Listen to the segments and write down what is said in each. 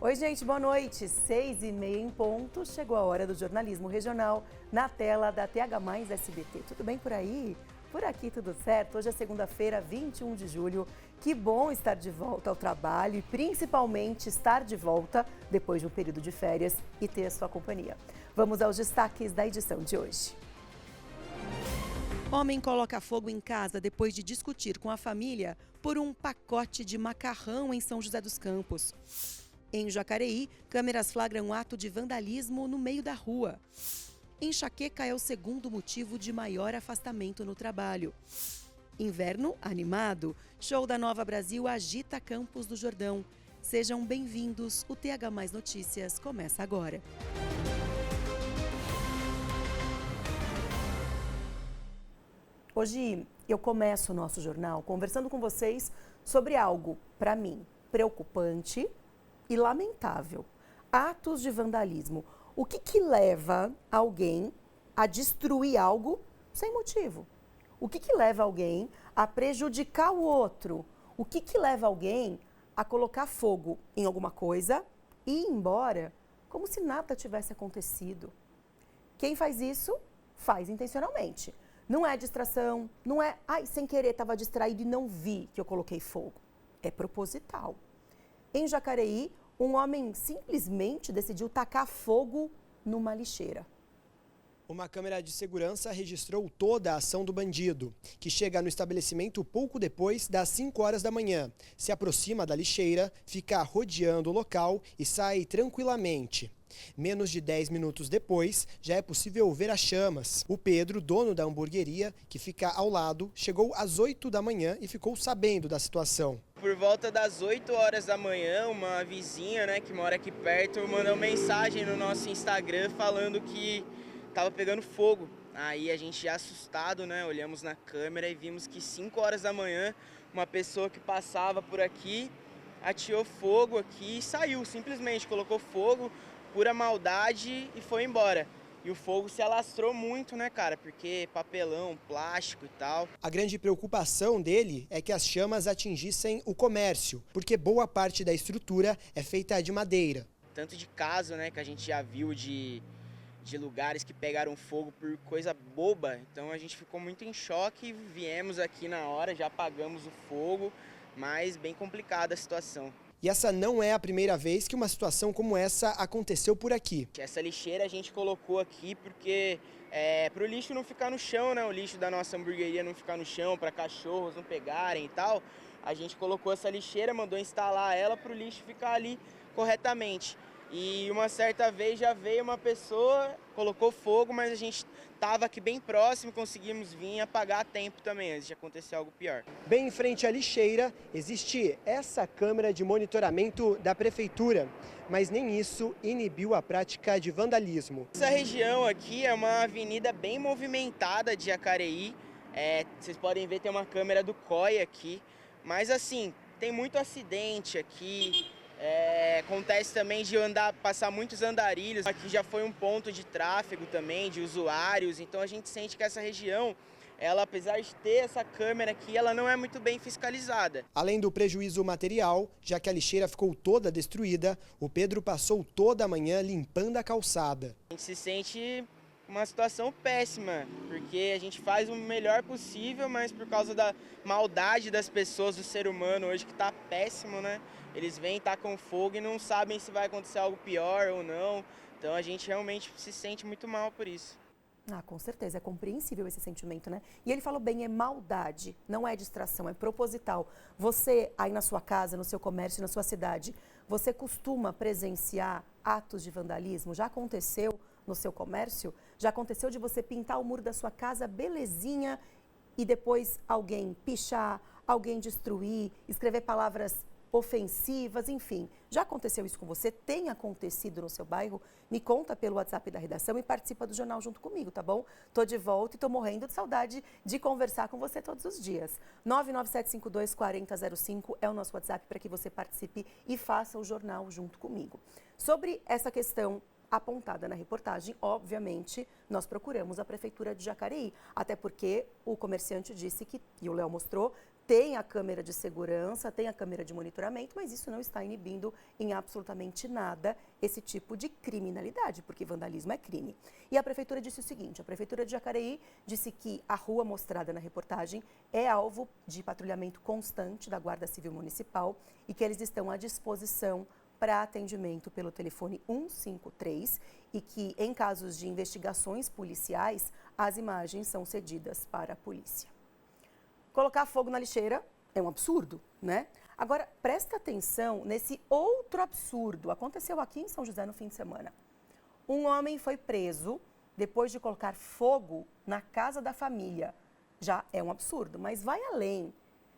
Oi, gente, boa noite. 6h30 em ponto. Chegou a hora do jornalismo regional na tela da TH+ SBT. Tudo bem por aí? Por aqui tudo certo? Hoje é segunda-feira, 21 de julho. Que bom estar de volta ao trabalho e principalmente estar de volta depois de um período de férias e ter a sua companhia. Vamos aos destaques da edição de hoje. Homem coloca fogo em casa depois de discutir com a família por um pacote de macarrão em São José dos Campos. Em Jacareí, câmeras flagram ato de vandalismo no meio da rua. Enxaqueca é o segundo motivo de maior afastamento no trabalho. Inverno animado. Show da Nova Brasil agita Campos do Jordão. Sejam bem-vindos. O TH+ Notícias começa agora. Hoje eu começo o nosso jornal conversando com vocês sobre algo, para mim, preocupante e lamentável. Atos de vandalismo. O que leva alguém a destruir algo sem motivo? O que leva alguém a prejudicar o outro? O que leva alguém a colocar fogo em alguma coisa e ir embora como se nada tivesse acontecido? Quem faz isso, faz intencionalmente. Não é distração, não é, sem querer estava distraído e não vi que eu coloquei fogo. É proposital. Em Jacareí, um homem simplesmente decidiu tacar fogo numa lixeira. Uma câmera de segurança registrou toda a ação do bandido, que chega no estabelecimento pouco depois das 5 horas da manhã. Se aproxima da lixeira, fica rodeando o local e sai tranquilamente. Menos de 10 minutos depois, já é possível ver as chamas. O Pedro, dono da hamburgueria, que fica ao lado, chegou às 8 da manhã e ficou sabendo da situação. Por volta das 8 horas da manhã, uma vizinha, que mora aqui perto, mandou mensagem no nosso Instagram falando que estava pegando fogo. Aí a gente já assustado, olhamos na câmera e vimos que 5 horas da manhã, uma pessoa que passava por aqui ateou fogo aqui e saiu, simplesmente colocou fogo, pura maldade e foi embora. E o fogo se alastrou muito, cara? Porque papelão, plástico e tal. A grande preocupação dele é que as chamas atingissem o comércio, porque boa parte da estrutura é feita de madeira. Tanto de caso, que a gente já viu de lugares que pegaram fogo por coisa boba. Então a gente ficou muito em choque, viemos aqui na hora, já apagamos o fogo, mas bem complicada a situação. E essa não é a primeira vez que uma situação como essa aconteceu por aqui. Essa lixeira a gente colocou aqui porque para o lixo não ficar no chão, o lixo da nossa hamburgueria não ficar no chão, para cachorros não pegarem e tal. A gente colocou essa lixeira, mandou instalar ela para o lixo ficar ali corretamente. E uma certa vez já veio uma pessoa, colocou fogo, mas a gente estava aqui bem próximo, conseguimos vir apagar a tempo também, antes de acontecer algo pior. Bem em frente à lixeira, existe essa câmera de monitoramento da prefeitura, mas nem isso inibiu a prática de vandalismo. Essa região aqui é uma avenida bem movimentada de Jacareí, vocês podem ver, tem uma câmera do COI aqui, mas assim, tem muito acidente aqui. Acontece também de passar muitos andarilhos. Aqui já foi um ponto de tráfego também, de usuários. Então a gente sente que essa região, ela, apesar de ter essa câmera aqui, ela não é muito bem fiscalizada. Além do prejuízo material, já que a lixeira ficou toda destruída, o Pedro passou toda a manhã limpando a calçada. A gente se sente uma situação péssima, porque a gente faz o melhor possível, mas por causa da maldade das pessoas, do ser humano hoje que está péssimo, Eles vêm, tacam fogo e não sabem se vai acontecer algo pior ou não. Então a gente realmente se sente muito mal por isso. Com certeza, é compreensível esse sentimento, E ele falou bem, é maldade, não é distração, é proposital. Você, aí na sua casa, no seu comércio, na sua cidade, você costuma presenciar atos de vandalismo? Já aconteceu no seu comércio? Já aconteceu de você pintar o muro da sua casa belezinha e depois alguém pichar, alguém destruir, escrever palavras ofensivas, enfim. Já aconteceu isso com você? Tem acontecido no seu bairro? Me conta pelo WhatsApp da redação e participa do jornal junto comigo, tá bom? Tô de volta e tô morrendo de saudade de conversar com você todos os dias. 997524005 é o nosso WhatsApp para que você participe e faça o jornal junto comigo. Sobre essa questão apontada na reportagem, obviamente, nós procuramos a Prefeitura de Jacareí, até porque o comerciante disse que, e o Léo mostrou, tem a câmera de segurança, tem a câmera de monitoramento, mas isso não está inibindo em absolutamente nada esse tipo de criminalidade, porque vandalismo é crime. E a Prefeitura disse o seguinte, a Prefeitura de Jacareí disse que a rua mostrada na reportagem é alvo de patrulhamento constante da Guarda Civil Municipal e que eles estão à disposição para atendimento pelo telefone 153 e que, em casos de investigações policiais, as imagens são cedidas para a polícia. Colocar fogo na lixeira é um absurdo, né? Agora, presta atenção nesse outro absurdo. Aconteceu aqui em São José no fim de semana. Um homem foi preso depois de colocar fogo na casa da família. Já é um absurdo, mas vai além.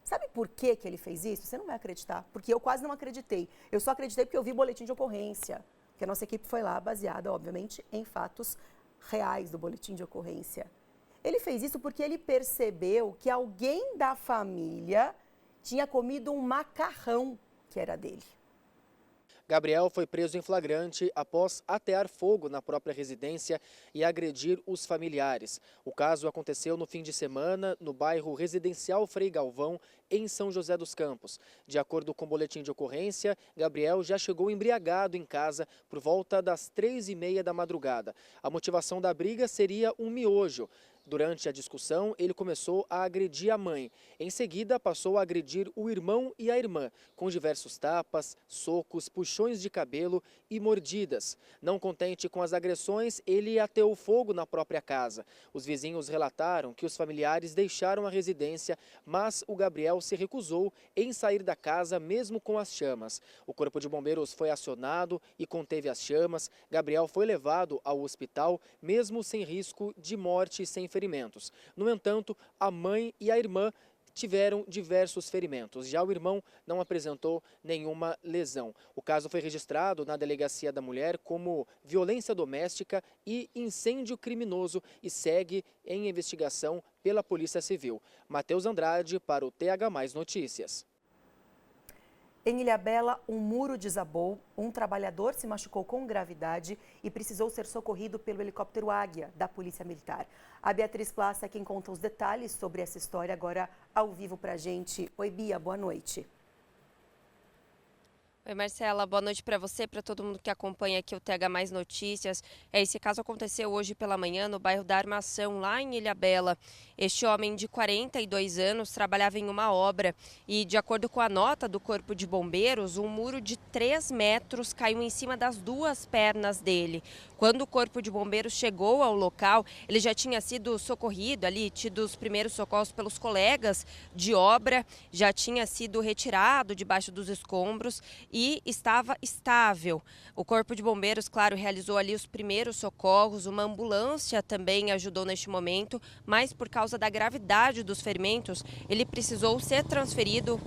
Sabe por que ele fez isso? Você não vai acreditar, porque eu quase não acreditei. Eu só acreditei porque eu vi boletim de ocorrência, que a nossa equipe foi lá baseada, obviamente, em fatos reais do boletim de ocorrência. Ele fez isso porque ele percebeu que alguém da família tinha comido um macarrão que era dele. Gabriel foi preso em flagrante após atear fogo na própria residência e agredir os familiares. O caso aconteceu no fim de semana no bairro Residencial Frei Galvão, em São José dos Campos. De acordo com o boletim de ocorrência, Gabriel já chegou embriagado em casa por volta das 3h30 da madrugada. A motivação da briga seria um miojo. Durante a discussão, ele começou a agredir a mãe. Em seguida, passou a agredir o irmão e a irmã, com diversos tapas, socos, puxões de cabelo e mordidas. Não contente com as agressões, ele ateou fogo na própria casa. Os vizinhos relataram que os familiares deixaram a residência, mas o Gabriel se recusou em sair da casa mesmo com as chamas. O Corpo de Bombeiros foi acionado e conteve as chamas. Gabriel foi levado ao hospital, mesmo sem risco de morte e sem ferimentos. No entanto, a mãe e a irmã tiveram diversos ferimentos. Já o irmão não apresentou nenhuma lesão. O caso foi registrado na Delegacia da Mulher como violência doméstica e incêndio criminoso e segue em investigação pela Polícia Civil. Matheus Andrade para o TH+ Notícias. Em Ilhabela, um muro desabou, um trabalhador se machucou com gravidade e precisou ser socorrido pelo helicóptero Águia, da Polícia Militar. A Beatriz Plaça é quem conta os detalhes sobre essa história agora ao vivo pra gente. Oi, Bia, boa noite. Oi, Marcela, boa noite para você, para todo mundo que acompanha aqui o TH+ Notícias. Esse caso aconteceu hoje pela manhã no bairro da Armação, lá em Ilhabela. Este homem de 42 anos trabalhava em uma obra e, de acordo com a nota do Corpo de Bombeiros, um muro de 3 metros caiu em cima das duas pernas dele. Quando o Corpo de Bombeiros chegou ao local, ele já tinha sido socorrido ali, tido os primeiros socorros pelos colegas de obra, já tinha sido retirado debaixo dos escombros e estava estável. O Corpo de Bombeiros, claro, realizou ali os primeiros socorros, uma ambulância também ajudou neste momento, mas por causa da gravidade dos ferimentos, ele precisou ser transferido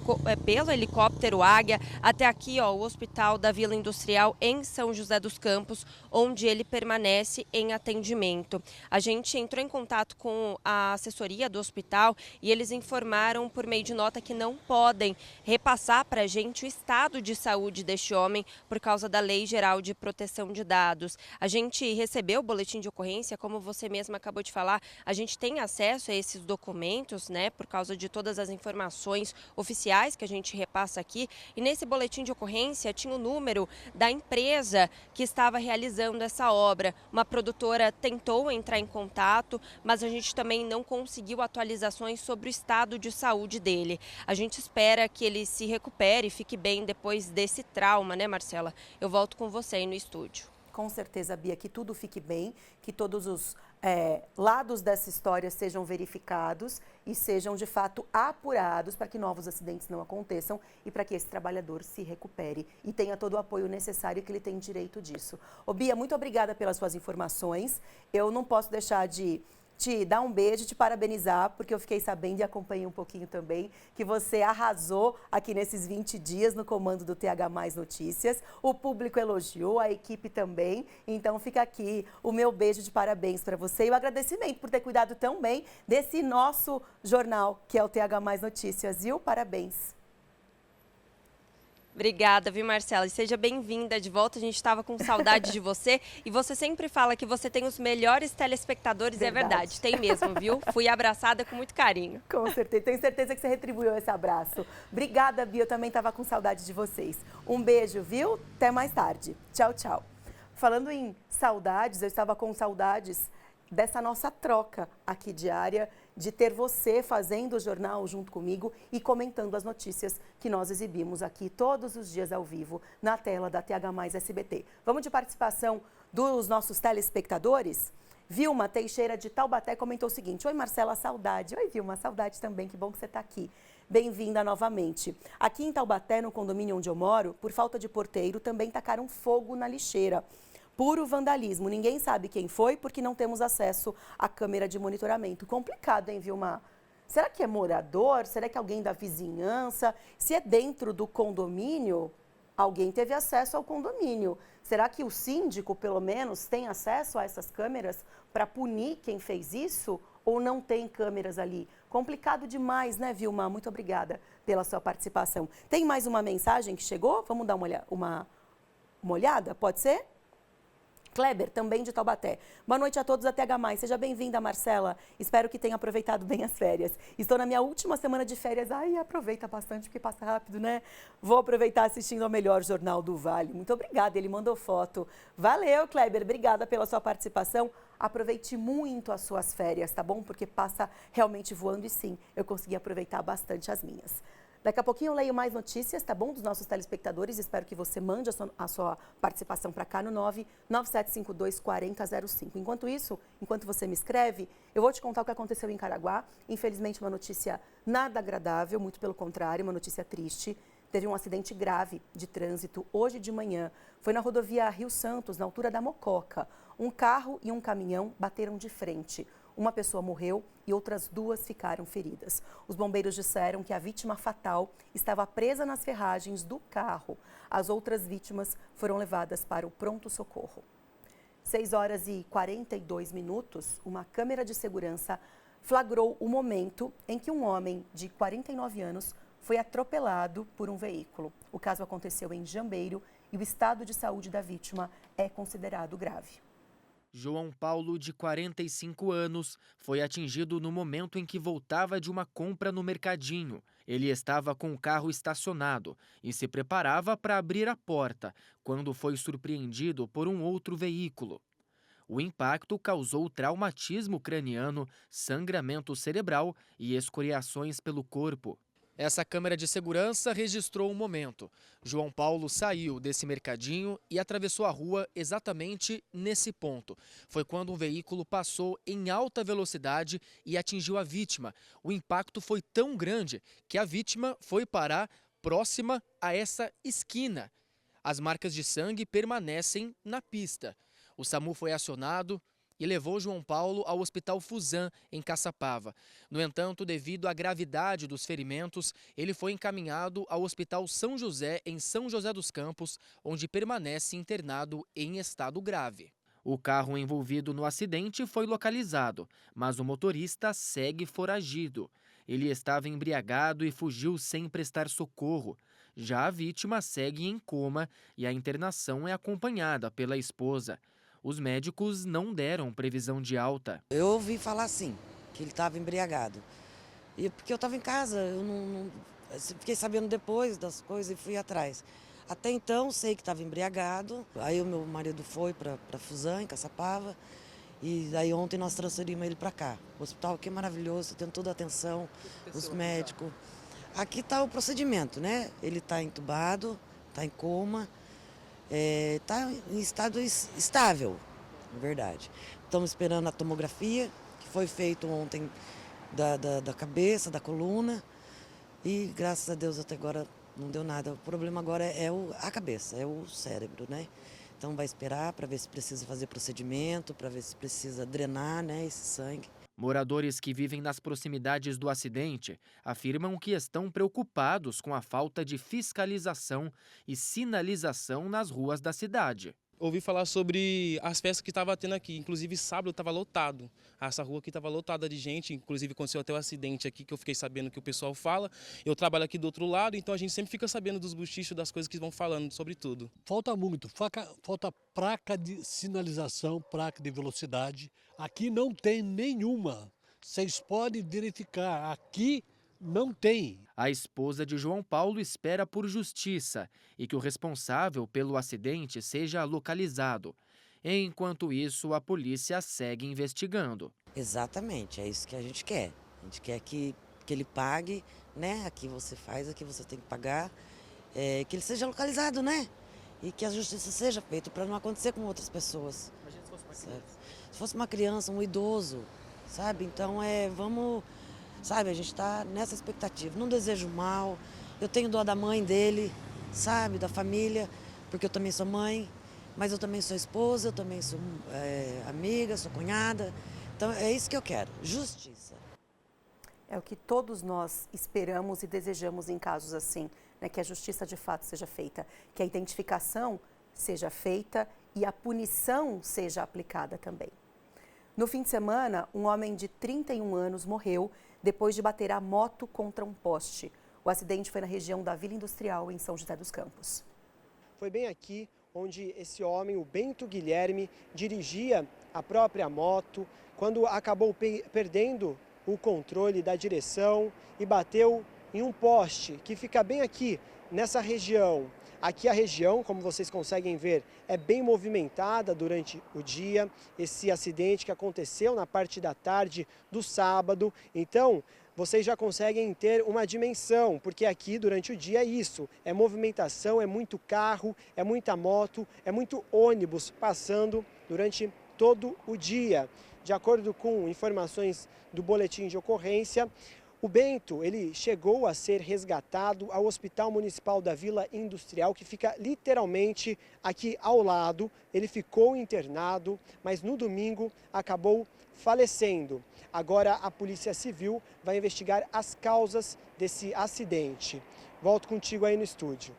pelo helicóptero Águia até aqui, o Hospital da Vila Industrial em São José dos Campos, onde ele permanece em atendimento. A gente entrou em contato com a assessoria do hospital e eles informaram por meio de nota que não podem repassar para a gente o estado de saúde deste homem por causa da Lei Geral de Proteção de Dados. A gente recebeu o boletim de ocorrência, como você mesma acabou de falar, a gente tem acesso a esses documentos, né, por causa de todas as informações oficiais que a gente repassa aqui. E nesse boletim de ocorrência tinha o número da empresa que estava realizando essa obra. Uma produtora tentou entrar em contato, mas a gente também não conseguiu atualizações sobre o estado de saúde dele. A gente espera que ele se recupere e fique bem depois desse trauma, né, Marcela? Eu volto com você aí no estúdio. Com certeza, Bia, que tudo fique bem, que todos os lados dessa história sejam verificados e sejam, de fato, apurados para que novos acidentes não aconteçam e para que esse trabalhador se recupere e tenha todo o apoio necessário que ele tem direito disso. Ô, Bia, muito obrigada pelas suas informações. Eu não posso deixar de te dar um beijo, te parabenizar, porque eu fiquei sabendo e acompanhei um pouquinho também que você arrasou aqui nesses 20 dias no comando do TH+ Notícias. O público elogiou, a equipe também. Então fica aqui o meu beijo de parabéns para você e o agradecimento por ter cuidado tão bem desse nosso jornal, que é o TH+ Notícias, viu? Parabéns. Obrigada, viu, Marcela? E seja bem-vinda de volta. A gente estava com saudade de você. E você sempre fala que você tem os melhores telespectadores. Verdade. É verdade, tem mesmo, viu? Fui abraçada com muito carinho. Com certeza. Tenho certeza que você retribuiu esse abraço. Obrigada, Bia. Eu também estava com saudade de vocês. Um beijo, viu? Até mais tarde. Tchau, tchau. Falando em saudades, eu estava com saudades dessa nossa troca aqui diária, de ter você fazendo o jornal junto comigo e comentando as notícias que nós exibimos aqui todos os dias ao vivo na tela da TH+ SBT. Vamos de participação dos nossos telespectadores? Vilma Teixeira de Taubaté comentou o seguinte: oi Marcela, saudade. Oi Vilma, saudade também, que bom que você está aqui. Bem-vinda novamente. Aqui em Taubaté, no condomínio onde eu moro, por falta de porteiro, também tacaram fogo na lixeira. Puro vandalismo. Ninguém sabe quem foi porque não temos acesso à câmera de monitoramento. Complicado, hein, Vilma? Será que é morador? Será que é alguém da vizinhança? Se é dentro do condomínio, alguém teve acesso ao condomínio. Será que o síndico, pelo menos, tem acesso a essas câmeras para punir quem fez isso? Ou não tem câmeras ali? Complicado demais, né, Vilma? Muito obrigada pela sua participação. Tem mais uma mensagem que chegou? Vamos dar uma olhada? Pode ser? Kleber, também de Taubaté. Boa noite a todos da TH+. Seja bem-vinda, Marcela. Espero que tenha aproveitado bem as férias. Estou na minha última semana de férias. Ai, aproveita bastante, porque passa rápido, né? Vou aproveitar assistindo ao melhor jornal do Vale. Muito obrigada, ele mandou foto. Valeu, Kleber. Obrigada pela sua participação. Aproveite muito as suas férias, tá bom? Porque passa realmente voando e sim, eu consegui aproveitar bastante as minhas. Daqui a pouquinho eu leio mais notícias, tá bom? Dos nossos telespectadores. Espero que você mande a sua participação para cá no 997524005. Enquanto isso, enquanto você me escreve, eu vou te contar o que aconteceu em Caraguá. Infelizmente, uma notícia nada agradável, muito pelo contrário, uma notícia triste. Teve um acidente grave de trânsito hoje de manhã. Foi na rodovia Rio Santos, na altura da Mococa. Um carro e um caminhão bateram de frente. Uma pessoa morreu e outras duas ficaram feridas. Os bombeiros disseram que a vítima fatal estava presa nas ferragens do carro. As outras vítimas foram levadas para o pronto-socorro. 6h42, uma câmera de segurança flagrou o momento em que um homem de 49 anos foi atropelado por um veículo. O caso aconteceu em Jambeiro e o estado de saúde da vítima é considerado grave. João Paulo, de 45 anos, foi atingido no momento em que voltava de uma compra no mercadinho. Ele estava com o carro estacionado e se preparava para abrir a porta, quando foi surpreendido por um outro veículo. O impacto causou traumatismo craniano, sangramento cerebral e escoriações pelo corpo. Essa câmera de segurança registrou o momento. João Paulo saiu desse mercadinho e atravessou a rua exatamente nesse ponto. Foi quando um veículo passou em alta velocidade e atingiu a vítima. O impacto foi tão grande que a vítima foi parar próxima a essa esquina. As marcas de sangue permanecem na pista. O SAMU foi acionado e levou João Paulo ao Hospital Fusan, em Caçapava. No entanto, devido à gravidade dos ferimentos, ele foi encaminhado ao Hospital São José, em São José dos Campos, onde permanece internado em estado grave. O carro envolvido no acidente foi localizado, mas o motorista segue foragido. Ele estava embriagado e fugiu sem prestar socorro. Já a vítima segue em coma e a internação é acompanhada pela esposa. Os médicos não deram previsão de alta. Eu ouvi falar assim, que ele estava embriagado. E porque eu estava em casa, eu fiquei sabendo depois das coisas e fui atrás. Até então, sei que estava embriagado. Aí o meu marido foi para Fusan, em Caçapava. E aí ontem nós transferimos ele para cá. O hospital aqui é maravilhoso, tem toda a atenção, os médicos. Aqui está o procedimento, né? Ele está entubado, está em coma. Está em estado estável, na verdade. Estamos esperando a tomografia, que foi feita ontem da cabeça, da coluna, e graças a Deus até agora não deu nada. O problema agora é a cabeça, é o cérebro, né? Então vai esperar para ver se precisa fazer procedimento, para ver se precisa drenar, né, esse sangue. Moradores que vivem nas proximidades do acidente afirmam que estão preocupados com a falta de fiscalização e sinalização nas ruas da cidade. ouvi falar sobre as festas que estava tendo aqui. Inclusive, sábado estava lotado. Essa rua aqui estava lotada de gente. Inclusive, aconteceu até um acidente aqui que eu fiquei sabendo que o pessoal fala. Eu trabalho aqui do outro lado, então a gente sempre fica sabendo dos bochichos, das coisas que vão falando sobre tudo. Falta muito. Falta placa de sinalização, placa de velocidade. Aqui não tem nenhuma. Vocês podem verificar. Aqui não tem. A esposa de João Paulo espera por justiça e que o responsável pelo acidente seja localizado. Enquanto isso, a polícia segue investigando. Exatamente, é isso que a gente quer. A gente quer que ele pague, né? Aqui você faz, aqui você tem que pagar. Que ele seja localizado, né? E que a justiça seja feita para não acontecer com outras pessoas. Imagina se fosse uma criança. Se fosse uma criança, um idoso, sabe? Então, vamos... Sabe, a gente está nessa expectativa. Não desejo mal, eu tenho dó da mãe dele, sabe, da família, porque eu também sou mãe, mas eu também sou esposa, eu também sou amiga, sou cunhada. Então é isso que eu quero, justiça. É o que todos nós esperamos e desejamos em casos assim, né? Que a justiça de fato seja feita, que a identificação seja feita e a punição seja aplicada também. No fim de semana, um homem de 31 anos morreu depois de bater a moto contra um poste. O acidente foi na região da Vila Industrial, em São José dos Campos. Foi bem aqui onde esse homem, o Bento Guilherme, dirigia a própria moto, quando acabou perdendo o controle da direção e bateu em um poste que fica bem aqui, nessa região. Aqui a região, como vocês conseguem ver, é bem movimentada durante o dia. Esse acidente que aconteceu na parte da tarde do sábado. Então, vocês já conseguem ter uma dimensão, porque aqui durante o dia é isso. É movimentação, é muito carro, é muita moto, é muito ônibus passando durante todo o dia. De acordo com informações do boletim de ocorrência, o Bento, ele chegou a ser resgatado ao Hospital Municipal da Vila Industrial, que fica literalmente aqui ao lado. Ele ficou internado, mas no domingo acabou falecendo. Agora a Polícia Civil vai investigar as causas desse acidente. Volto contigo aí no estúdio.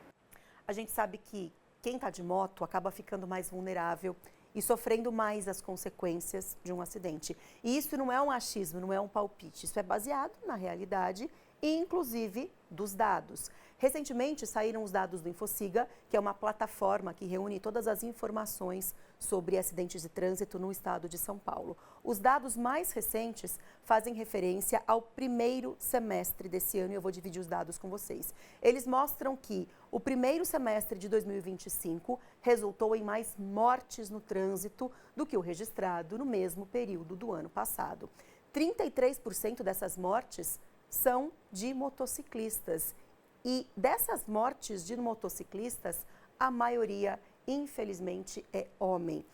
A gente sabe que quem está de moto acaba ficando mais vulnerável e sofrendo mais as consequências de um acidente. E isso não é um achismo, não é um palpite, isso é baseado na realidade e, inclusive, dos dados. Recentemente saíram os dados do Infociga, que é uma plataforma que reúne todas as informações sobre acidentes de trânsito no estado de São Paulo. Os dados mais recentes fazem referência ao primeiro semestre desse ano e eu vou dividir os dados com vocês. Eles mostram que o primeiro semestre de 2025 resultou em mais mortes no trânsito do que o registrado no mesmo período do ano passado. 33% dessas mortes são de motociclistas. E dessas mortes de motociclistas, a maioria, infelizmente, é homem.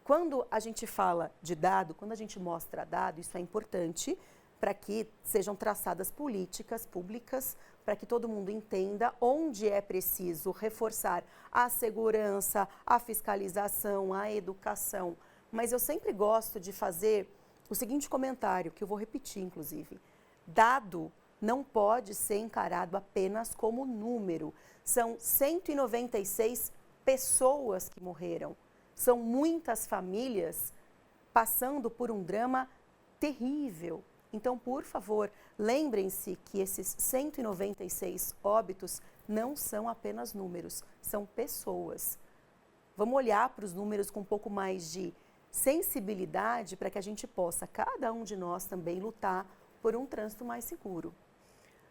Quando a gente fala de dado, quando a gente mostra dado, isso é importante para que sejam traçadas políticas públicas, para que todo mundo entenda onde é preciso reforçar a segurança, a fiscalização, a educação. Mas eu sempre gosto de fazer o seguinte comentário, que eu vou repetir, inclusive. Dado não pode ser encarado apenas como número. São 196 pessoas que morreram. São muitas famílias passando por um drama terrível. Então, por favor, lembrem-se que esses 196 óbitos não são apenas números, são pessoas. Vamos olhar para os números com um pouco mais de sensibilidade para que a gente possa, cada um de nós também, lutar por um trânsito mais seguro.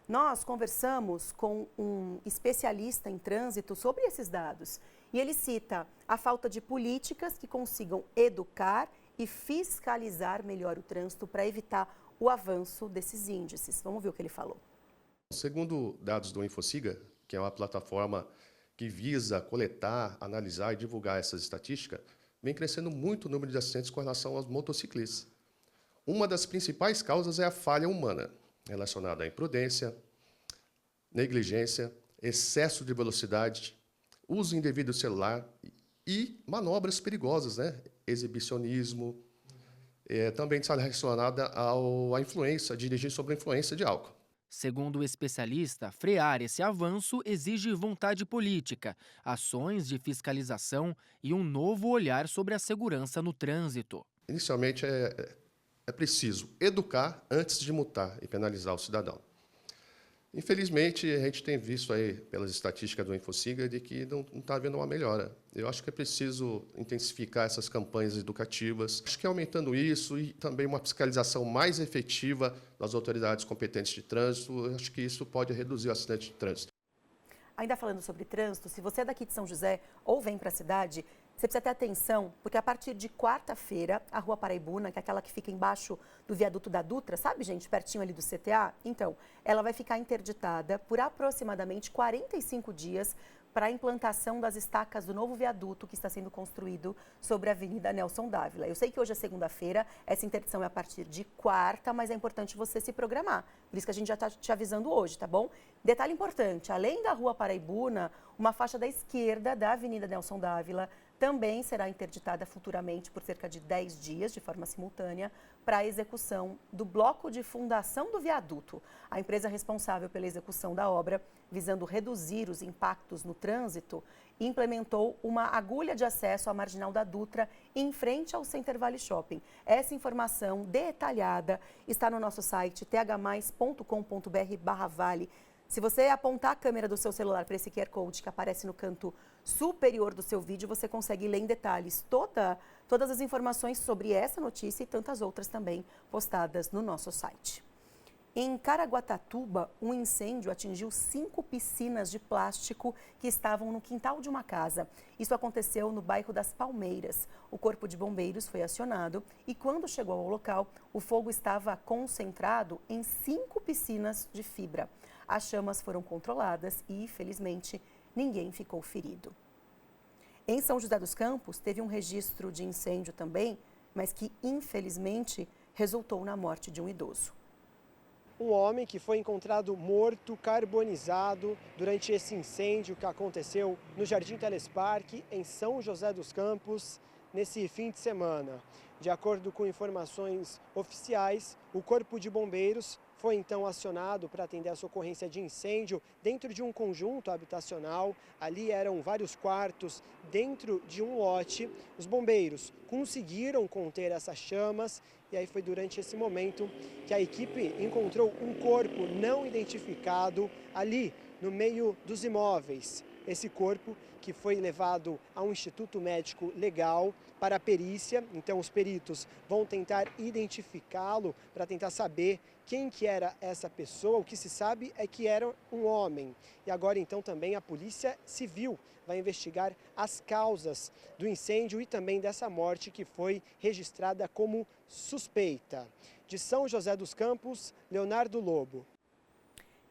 Nós conversamos com um especialista em trânsito sobre esses dados e ele cita a falta de políticas que consigam educar e fiscalizar melhor o trânsito para evitar o avanço desses índices. Vamos ver o que ele falou. Segundo dados do Infociga, que é uma plataforma que visa coletar, analisar e divulgar essas estatísticas, vem crescendo muito o número de acidentes com relação aos motociclistas. Uma das principais causas é a falha humana, relacionada à imprudência, negligência, excesso de velocidade, uso indevido do celular e manobras perigosas, né? Exibicionismo, também está relacionada à influência, dirigir sob a influência de álcool. Segundo o especialista, frear esse avanço exige vontade política, ações de fiscalização e um novo olhar sobre a segurança no trânsito. Inicialmente, é preciso educar antes de multar e penalizar o cidadão. Infelizmente, a gente tem visto aí, pelas estatísticas do InfoSiga, de que não está havendo uma melhora. Eu acho que é preciso intensificar essas campanhas educativas. Acho que aumentando isso e também uma fiscalização mais efetiva das autoridades competentes de trânsito, eu acho que isso pode reduzir o acidente de trânsito. Ainda falando sobre trânsito, se você é daqui de São José ou vem para a cidade, você precisa ter atenção, porque a partir de quarta-feira, a Rua Paraibuna, que é aquela que fica embaixo do viaduto da Dutra, sabe, gente, pertinho ali do CTA? Então, ela vai ficar interditada por aproximadamente 45 dias para a implantação das estacas do novo viaduto que está sendo construído sobre a Avenida Nelson Dávila. Eu sei que hoje é segunda-feira, essa interdição é a partir de quarta, mas é importante você se programar. Por isso que a gente já está te avisando hoje, tá bom? Detalhe importante, além da Rua Paraibuna, uma faixa da esquerda da Avenida Nelson Dávila também será interditada futuramente por cerca de 10 dias, de forma simultânea, para a execução do bloco de fundação do viaduto. A empresa responsável pela execução da obra, visando reduzir os impactos no trânsito, implementou uma agulha de acesso à marginal da Dutra em frente ao Center Valley Shopping. Essa informação detalhada está no nosso site thmais.com.br/vale. Se você apontar a câmera do seu celular para esse QR Code que aparece no canto superior do seu vídeo, você consegue ler em detalhes todas as informações sobre essa notícia e tantas outras também postadas no nosso site. Em Caraguatatuba, um incêndio atingiu 5 piscinas de plástico que estavam no quintal de uma casa. Isso aconteceu no bairro das Palmeiras. O Corpo de Bombeiros foi acionado e, quando chegou ao local, o fogo estava concentrado em 5 piscinas de fibra. As chamas foram controladas e, felizmente, ninguém ficou ferido. Em São José dos Campos, teve um registro de incêndio também, mas que, infelizmente, resultou na morte de um idoso. Um homem que foi encontrado morto, carbonizado, durante esse incêndio que aconteceu no Jardim Telesparque, em São José dos Campos, nesse fim de semana. De acordo com informações oficiais, o Corpo de Bombeiros foi então acionado para atender essa ocorrência de incêndio dentro de um conjunto habitacional. Ali eram vários quartos dentro de um lote. Os bombeiros conseguiram conter essas chamas e aí foi durante esse momento que a equipe encontrou um corpo não identificado ali no meio dos imóveis. Esse corpo que foi levado ao Instituto Médico Legal para a perícia. Então os peritos vão tentar identificá-lo para tentar saber quem que era essa pessoa. O que se sabe é que era um homem. E agora então também a Polícia Civil vai investigar as causas do incêndio e também dessa morte que foi registrada como suspeita. De São José dos Campos, Leonardo Lobo.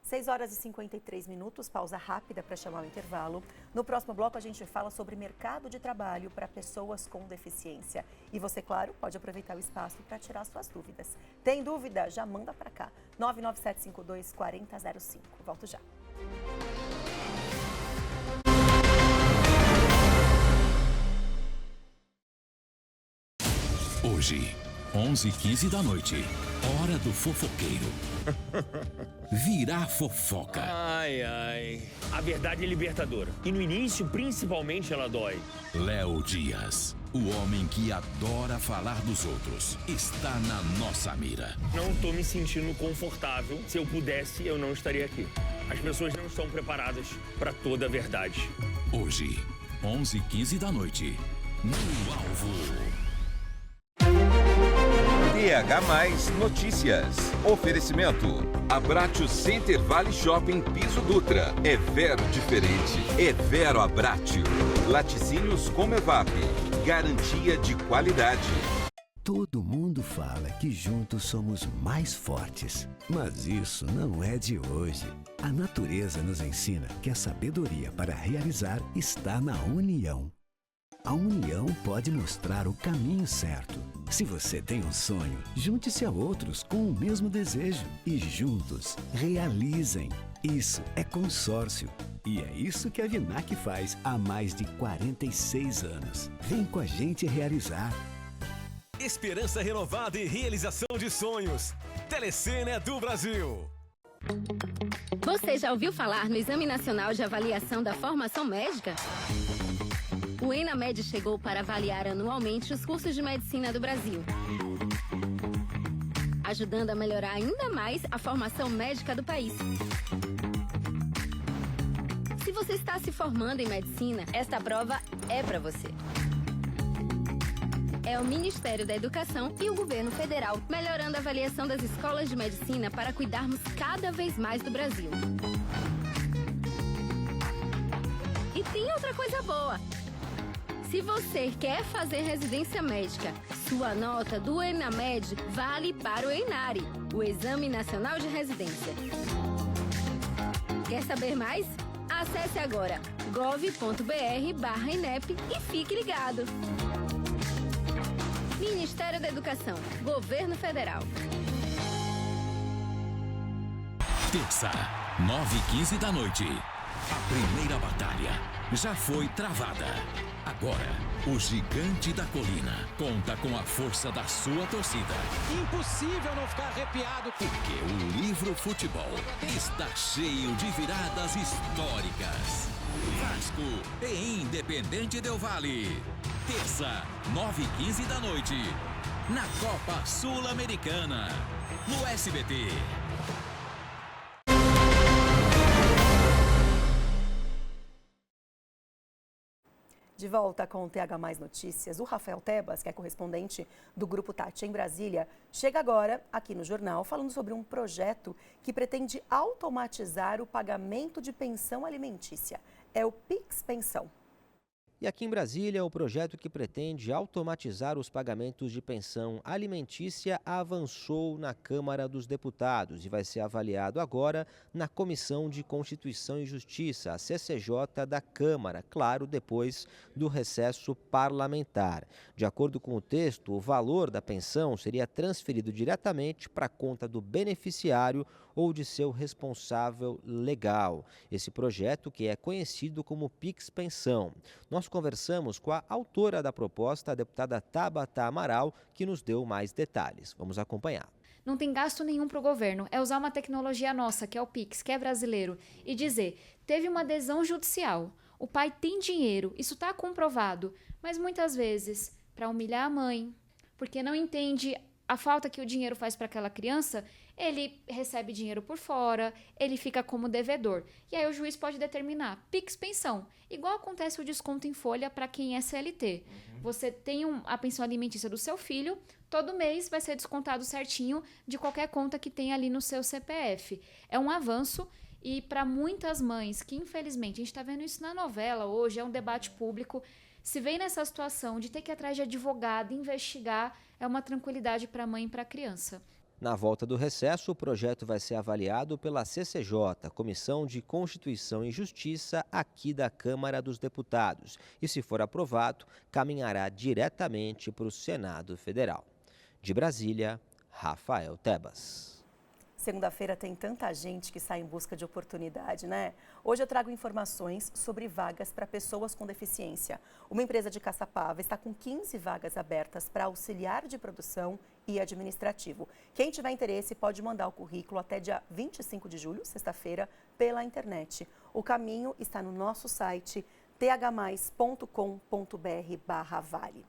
6 horas e 53 minutos, pausa rápida para chamar o intervalo. No próximo bloco a gente fala sobre mercado de trabalho para pessoas com deficiência. E você, claro, pode aproveitar o espaço para tirar suas dúvidas. Tem dúvida? Já manda para cá. 99752-4005. Volto já. Hoje, 11h15 da noite, hora do fofoqueiro. Virar fofoca. Ai, ai. A verdade é libertadora. E no início, principalmente, ela dói. Léo Dias, o homem que adora falar dos outros, está na nossa mira. Não tô me sentindo confortável. Se eu pudesse, eu não estaria aqui. As pessoas não estão preparadas para toda a verdade. Hoje, 11h15 da noite, no Alvo. TH+ Notícias. Oferecimento. Abratio Center Valley Shopping Piso Dutra. É Vero diferente. É Vero Abratio. Laticínios Comevap. Garantia de qualidade. Todo mundo fala que juntos somos mais fortes. Mas isso não é de hoje. A natureza nos ensina que a sabedoria para realizar está na união. A união pode mostrar o caminho certo. Se você tem um sonho, junte-se a outros com o mesmo desejo e juntos realizem. Isso é consórcio. E é isso que a Vinac faz há mais de 46 anos. Vem com a gente realizar. Esperança renovada e realização de sonhos. Telecena do Brasil. Você já ouviu falar no Exame Nacional de Avaliação da Formação Médica? O ENAMED chegou para avaliar anualmente os cursos de medicina do Brasil, ajudando a melhorar ainda mais a formação médica do país. Se você está se formando em medicina, esta prova é para você. É o Ministério da Educação e o Governo Federal melhorando a avaliação das escolas de medicina para cuidarmos cada vez mais do Brasil. E tem outra coisa boa. Se você quer fazer residência médica, sua nota do ENAMED vale para o ENARE, o Exame Nacional de Residência. Quer saber mais? Acesse agora gov.br/INEP e fique ligado. Ministério da Educação, Governo Federal. Terça, 9h15 da noite. A primeira batalha já foi travada. Agora, o Gigante da Colina conta com a força da sua torcida. Impossível não ficar arrepiado. Porque o Livro Futebol está cheio de viradas históricas. Vasco e Independente Del Valle. Terça, 9h15 da noite. Na Copa Sul-Americana. No SBT. De volta com o TH Mais Notícias, o Rafael Tebas, que é correspondente do Grupo Tati em Brasília, chega agora aqui no jornal falando sobre um projeto que pretende automatizar o pagamento de pensão alimentícia. É o Pix Pensão. E aqui em Brasília, o projeto que pretende automatizar os pagamentos de pensão alimentícia avançou na Câmara dos Deputados e vai ser avaliado agora na Comissão de Constituição e Justiça, a CCJ da Câmara, claro, depois do recesso parlamentar. De acordo com o texto, o valor da pensão seria transferido diretamente para a conta do beneficiário ou de seu responsável legal. Esse projeto, que é conhecido como Pix Pensão. Nós conversamos com a autora da proposta, a deputada Tabata Amaral, que nos deu mais detalhes. Vamos acompanhar. Não tem gasto nenhum para o governo, é usar uma tecnologia nossa, que é o Pix, que é brasileiro, e dizer, teve uma adesão judicial, o pai tem dinheiro, isso está comprovado, mas muitas vezes, para humilhar a mãe, porque não entende a falta que o dinheiro faz para aquela criança, ele recebe dinheiro por fora, ele fica como devedor. E aí o juiz pode determinar Pix Pensão, igual acontece o desconto em folha para quem é CLT. Você tem a pensão alimentícia do seu filho, todo mês vai ser descontado certinho de qualquer conta que tem ali no seu CPF. É um avanço e para muitas mães, que infelizmente, a gente está vendo isso na novela hoje, é um debate público, se vem nessa situação de ter que ir atrás de advogado, investigar, é uma tranquilidade para a mãe e para a criança. Na volta do recesso, o projeto vai ser avaliado pela CCJ, Comissão de Constituição e Justiça, aqui da Câmara dos Deputados. E, se for aprovado, caminhará diretamente para o Senado Federal. De Brasília, Rafael Tebas. Segunda-feira tem tanta gente que sai em busca de oportunidade, né? Hoje eu trago informações sobre vagas para pessoas com deficiência. Uma empresa de Caçapava está com 15 vagas abertas para auxiliar de produção e administrativo. Quem tiver interesse pode mandar o currículo até dia 25 de julho, sexta-feira, pela internet. O caminho está no nosso site thmais.com.br/vale.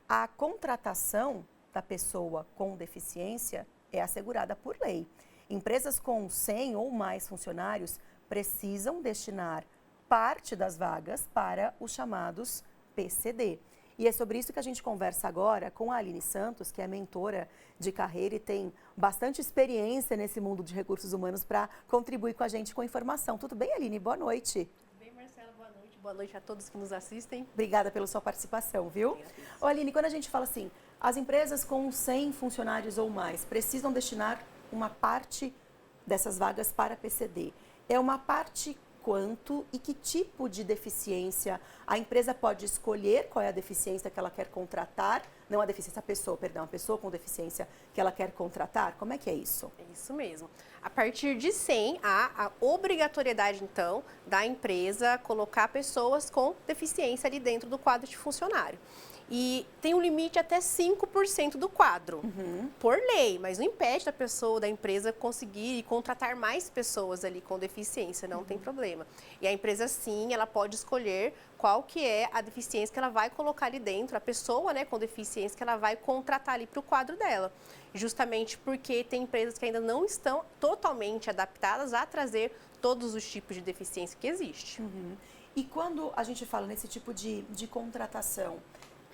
A contratação da pessoa com deficiência é assegurada por lei. Empresas com 100 ou mais funcionários precisam destinar parte das vagas para os chamados PCD. E é sobre isso que a gente conversa agora com a Aline Santos, que é mentora de carreira e tem bastante experiência nesse mundo de recursos humanos para contribuir com a gente com informação. Tudo bem, Aline? Boa noite. Tudo bem, Marcela? Boa noite. Boa noite a todos que nos assistem. Obrigada pela sua participação, viu? Ô, Aline, quando a gente fala assim, as empresas com 100 funcionários ou mais precisam destinar uma parte dessas vagas para PCD. É uma parte quanto e que tipo de deficiência? A empresa pode escolher qual é a deficiência que ela quer contratar, não a deficiência, a pessoa com deficiência que ela quer contratar? Como é que é isso? É isso mesmo. A partir de 100, há a obrigatoriedade, então, da empresa colocar pessoas com deficiência ali dentro do quadro de funcionário. e tem um limite até 5% do quadro, por lei, mas não impede da pessoa, da empresa conseguir contratar mais pessoas ali com deficiência, não tem problema. E a empresa sim, ela pode escolher qual que é a deficiência que ela vai colocar ali dentro, a pessoa, né, com deficiência que ela vai contratar ali para o quadro dela. Justamente porque tem empresas que ainda não estão totalmente adaptadas a trazer todos os tipos de deficiência que existe. E quando a gente fala nesse tipo de contratação,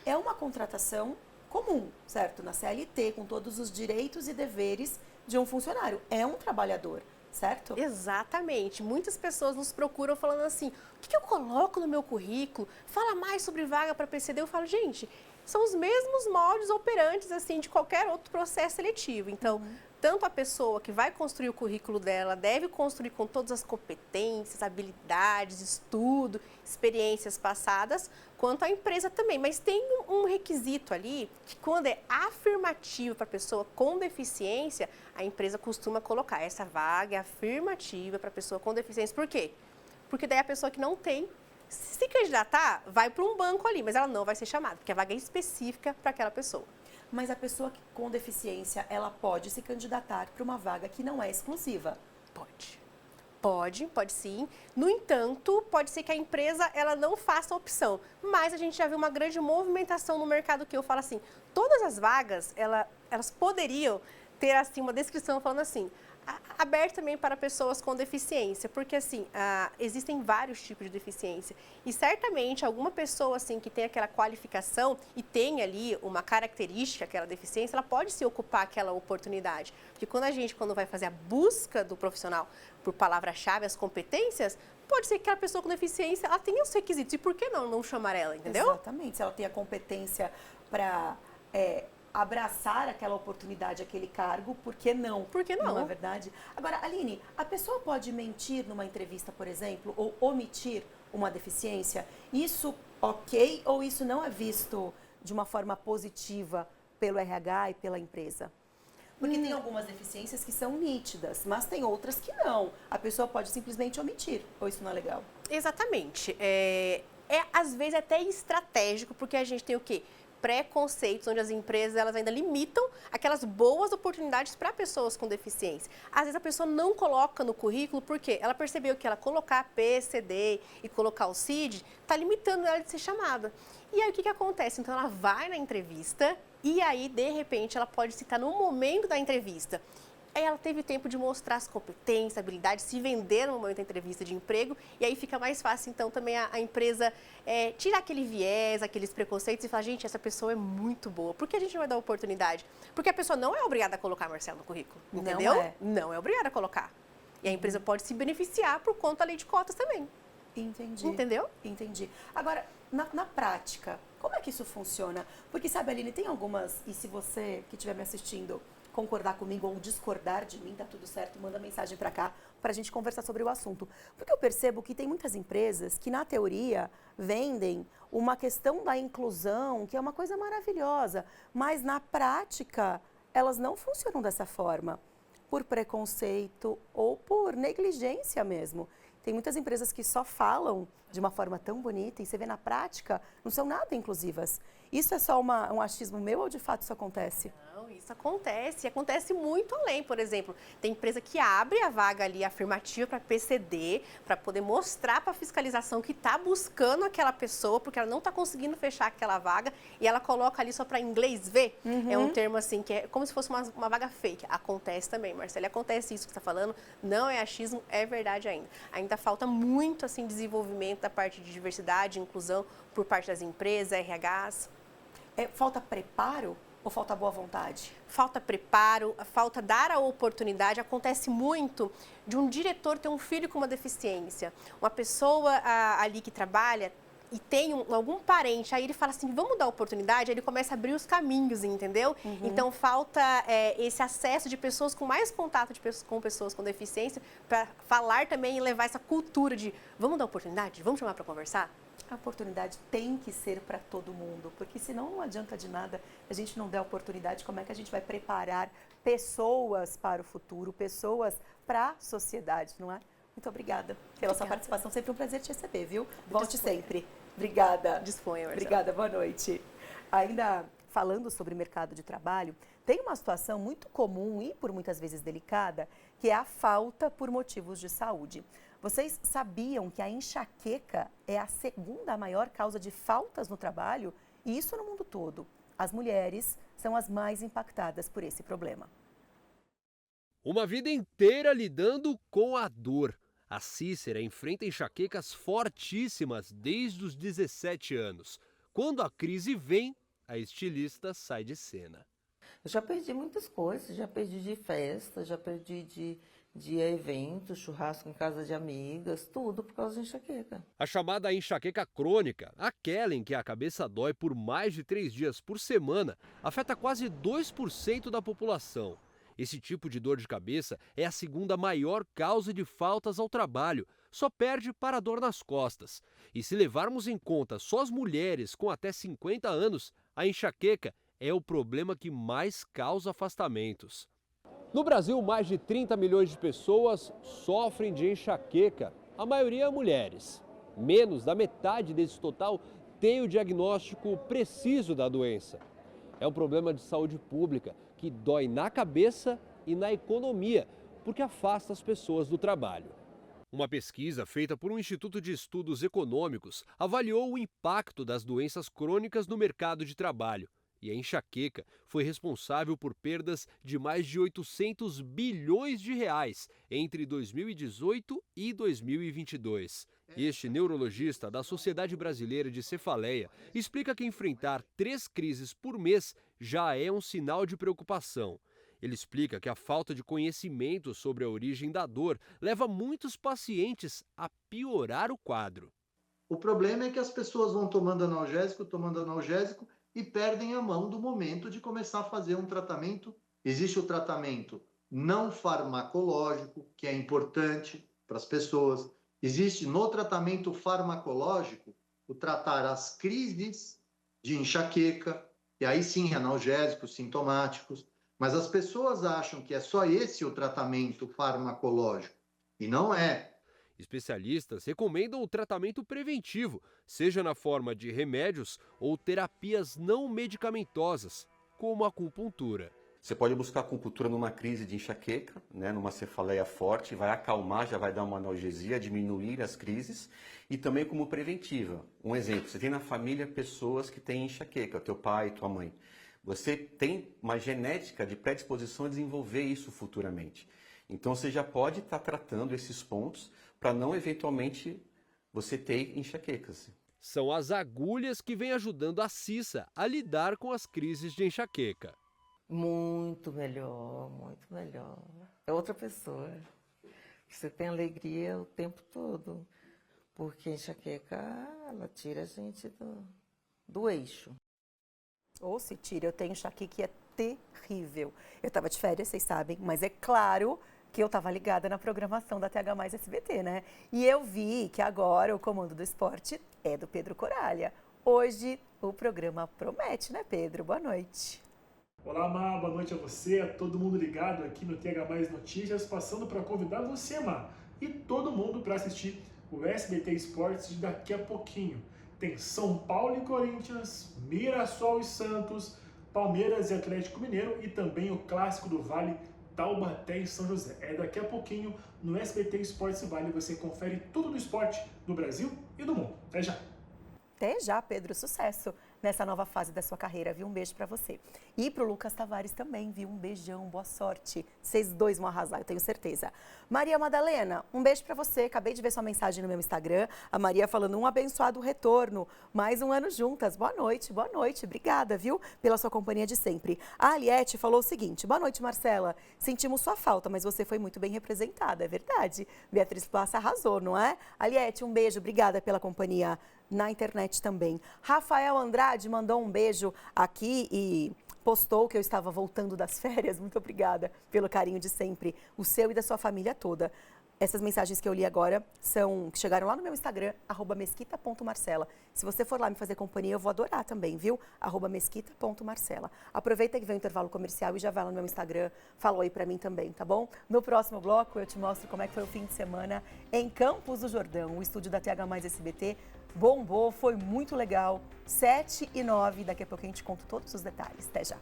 é uma contratação comum, certo? Na CLT, com todos os direitos e deveres de um funcionário. É um trabalhador, certo? Exatamente. Muitas pessoas nos procuram falando assim, o que eu coloco no meu currículo? Fala mais sobre vaga para PCD. Eu falo, gente, são os mesmos moldes operantes assim, de qualquer outro processo seletivo. Então, tanto a pessoa que vai construir o currículo dela deve construir com todas as competências, habilidades, estudo, experiências passadas, quanto a empresa também. Mas tem um requisito ali que quando é afirmativo para a pessoa com deficiência, a empresa costuma colocar essa vaga é afirmativa para a pessoa com deficiência. Por quê? Porque daí a pessoa que não tem, se candidatar, vai para um banco ali, mas ela não vai ser chamada, porque a vaga é específica para aquela pessoa. Mas a pessoa com deficiência, ela pode se candidatar para uma vaga que não é exclusiva? Pode sim. No entanto, pode ser que a empresa ela não faça a opção. Mas a gente já viu uma grande movimentação no mercado que eu falo assim, todas as vagas, elas poderiam ter assim uma descrição falando assim, aberto também para pessoas com deficiência, porque assim, existem vários tipos de deficiência e certamente alguma pessoa assim que tem aquela qualificação e tem ali uma característica, aquela deficiência, ela pode se ocupar aquela oportunidade, porque quando vai fazer a busca do profissional por palavra-chave, as competências, pode ser que aquela pessoa com deficiência, ela tenha os requisitos, e por que não chamar ela, entendeu? Exatamente, se ela tem a competência para abraçar aquela oportunidade, aquele cargo, por que não? Por que não? Não é verdade? Agora, Aline, a pessoa pode mentir numa entrevista, por exemplo, ou omitir uma deficiência? Isso ok ou isso não é visto de uma forma positiva pelo RH e pela empresa? Porque tem algumas deficiências que são nítidas, mas tem outras que não. A pessoa pode simplesmente omitir, ou isso não é legal? Exatamente. Às vezes até estratégico, porque a gente tem o quê? Preconceitos, onde as empresas elas ainda limitam aquelas boas oportunidades para pessoas com deficiência. Às vezes a pessoa não coloca no currículo porque ela percebeu que ela colocar PCD e colocar o CID está limitando ela de ser chamada. E aí o que acontece? Então ela vai na entrevista e aí de repente ela pode citar no momento da entrevista. Aí ela teve tempo de mostrar as competências, habilidades, se vender no momento da entrevista de emprego e aí fica mais fácil, então, também a empresa tirar aquele viés, aqueles preconceitos e falar, gente, essa pessoa é muito boa. Por que a gente não vai dar oportunidade? Porque a pessoa não é obrigada a colocar Marcelo no currículo, entendeu? Não é obrigada a colocar. E a empresa pode se beneficiar por conta da lei de cotas também. Entendi. Entendeu? Entendi. Agora, na prática, como é que isso funciona? Porque, sabe, Aline, tem algumas, e se você que estiver me assistindo concordar comigo ou discordar de mim, tá tudo certo, manda mensagem para cá para a gente conversar sobre o assunto. Porque eu percebo que tem muitas empresas que, na teoria, vendem uma questão da inclusão, que é uma coisa maravilhosa, mas na prática, elas não funcionam dessa forma, por preconceito ou por negligência mesmo. Tem muitas empresas que só falam de uma forma tão bonita e você vê na prática, não são nada inclusivas. Isso é só um achismo meu ou de fato isso acontece? Não, isso acontece. Acontece muito além, por exemplo. Tem empresa que abre a vaga ali afirmativa para PCD, para poder mostrar para a fiscalização que está buscando aquela pessoa, porque ela não está conseguindo fechar aquela vaga e ela coloca ali só para inglês ver. É um termo assim, que é como se fosse uma vaga fake. Acontece também, Marcelo. Acontece isso que você está falando. Não é achismo, é verdade ainda. Ainda falta muito assim, desenvolvimento da parte de diversidade e inclusão por parte das empresas, RHs. Falta preparo ou falta boa vontade? Falta preparo, falta dar a oportunidade. Acontece muito de um diretor ter um filho com uma deficiência. Uma pessoa ali que trabalha e tem algum parente, aí ele fala assim, vamos dar oportunidade, aí ele começa a abrir os caminhos, entendeu? Então, falta esse acesso de pessoas com mais contato com pessoas com deficiência para falar também e levar essa cultura de, vamos dar oportunidade? Vamos chamar para conversar? A oportunidade tem que ser para todo mundo, porque senão não adianta de nada a gente não der oportunidade. Como é que a gente vai preparar pessoas para o futuro, pessoas para a sociedade, não é? Muito obrigada pela sua participação, sempre um prazer te receber, viu? Volte sempre. Obrigada. Disponha, Marcelo. Obrigada, boa noite. Ainda falando sobre mercado de trabalho, tem uma situação muito comum e por muitas vezes delicada, que é a falta por motivos de saúde. Vocês sabiam que a enxaqueca é a segunda maior causa de faltas no trabalho? E isso no mundo todo. As mulheres são as mais impactadas por esse problema. Uma vida inteira lidando com a dor. A Cícera enfrenta enxaquecas fortíssimas desde os 17 anos. Quando a crise vem, a estilista sai de cena. Eu já perdi muitas coisas, já perdi de festa, já perdi de evento, churrasco em casa de amigas, tudo por causa de enxaqueca. A chamada enxaqueca crônica, aquela em que a cabeça dói por mais de 3 dias por semana, afeta quase 2% da população. Esse tipo de dor de cabeça é a segunda maior causa de faltas ao trabalho, só perde para a dor nas costas. E se levarmos em conta só as mulheres com até 50 anos, a enxaqueca é o problema que mais causa afastamentos. No Brasil, mais de 30 milhões de pessoas sofrem de enxaqueca, a maioria mulheres. Menos da metade desse total tem o diagnóstico preciso da doença. É um problema de saúde pública que dói na cabeça e na economia, porque afasta as pessoas do trabalho. Uma pesquisa feita por um Instituto de Estudos Econômicos avaliou o impacto das doenças crônicas no mercado de trabalho. E a enxaqueca foi responsável por perdas de mais de 800 bilhões de reais entre 2018 e 2022. Este neurologista da Sociedade Brasileira de Cefaleia explica que enfrentar 3 crises por mês já é um sinal de preocupação. Ele explica que a falta de conhecimento sobre a origem da dor leva muitos pacientes a piorar o quadro. O problema é que as pessoas vão tomando analgésico e perdem a mão do momento de começar a fazer um tratamento. Existe o tratamento não farmacológico, que é importante para as pessoas. Existe no tratamento farmacológico o tratar as crises de enxaqueca, e aí sim analgésicos sintomáticos, mas as pessoas acham que é só esse o tratamento farmacológico, e não é. Especialistas recomendam o tratamento preventivo, seja na forma de remédios ou terapias não medicamentosas, como a acupuntura. Você pode buscar acupuntura numa crise de enxaqueca, numa cefaleia forte, vai acalmar, já vai dar uma analgesia, diminuir as crises, e também como preventiva. Um exemplo, você tem na família pessoas que têm enxaqueca, teu pai, tua mãe. Você tem uma genética de predisposição a desenvolver isso futuramente. Então você já pode estar tratando esses pontos para não eventualmente você ter enxaquecas. São as agulhas que vêm ajudando a Cissa a lidar com as crises de enxaqueca. Muito melhor, muito melhor. É outra pessoa. Você tem alegria o tempo todo, porque a enxaqueca, ela tira a gente do eixo. Ou se tira, eu tenho enxaqueca que é terrível. Eu estava de férias, vocês sabem, mas é claro que eu estava ligada na programação da TH Mais SBT, né? E eu vi que agora o comando do esporte é do Pedro Coralha. Hoje o programa promete, né, Pedro? Boa noite. Olá, Má, boa noite a você, a todo mundo ligado aqui no TH Mais Notícias, passando para convidar você, Má, e todo mundo para assistir o SBT Esportes daqui a pouquinho. Tem São Paulo e Corinthians, Mirassol e Santos, Palmeiras e Atlético Mineiro e também o Clássico do Vale, Taubaté e São José. É daqui a pouquinho no SBT Esportes Vale, você confere tudo do esporte do Brasil e do mundo. Até já! Até já, Pedro. Sucesso nessa nova fase da sua carreira, viu? Um beijo pra você. E pro Lucas Tavares também, viu? Um beijão, boa sorte. Vocês dois vão arrasar, eu tenho certeza. Maria Madalena, um beijo pra você. Acabei de ver sua mensagem no meu Instagram. A Maria falando um abençoado retorno. Mais um ano juntas. Boa noite, boa noite. Obrigada, viu? Pela sua companhia de sempre. A Aliette falou o seguinte: boa noite, Marcela. Sentimos sua falta, mas você foi muito bem representada, é verdade. Beatriz Plaça arrasou, não é? Aliette, um beijo. Obrigada pela companhia na internet também. Rafael Andrade mandou um beijo aqui e postou que eu estava voltando das férias. Muito obrigada pelo carinho de sempre, o seu e da sua família toda. Essas mensagens que eu li agora que chegaram lá no meu Instagram, @mesquita.marcela. Se você for lá me fazer companhia, eu vou adorar também, viu? @mesquita.marcela. Aproveita que vem o intervalo comercial e já vai lá no meu Instagram, fala oi pra mim também, tá bom? No próximo bloco eu te mostro como é que foi o fim de semana em Campos do Jordão. O estúdio da TH Mais SBT bombou, foi muito legal. 7 e 9, daqui a pouco a gente conta todos os detalhes. Até já.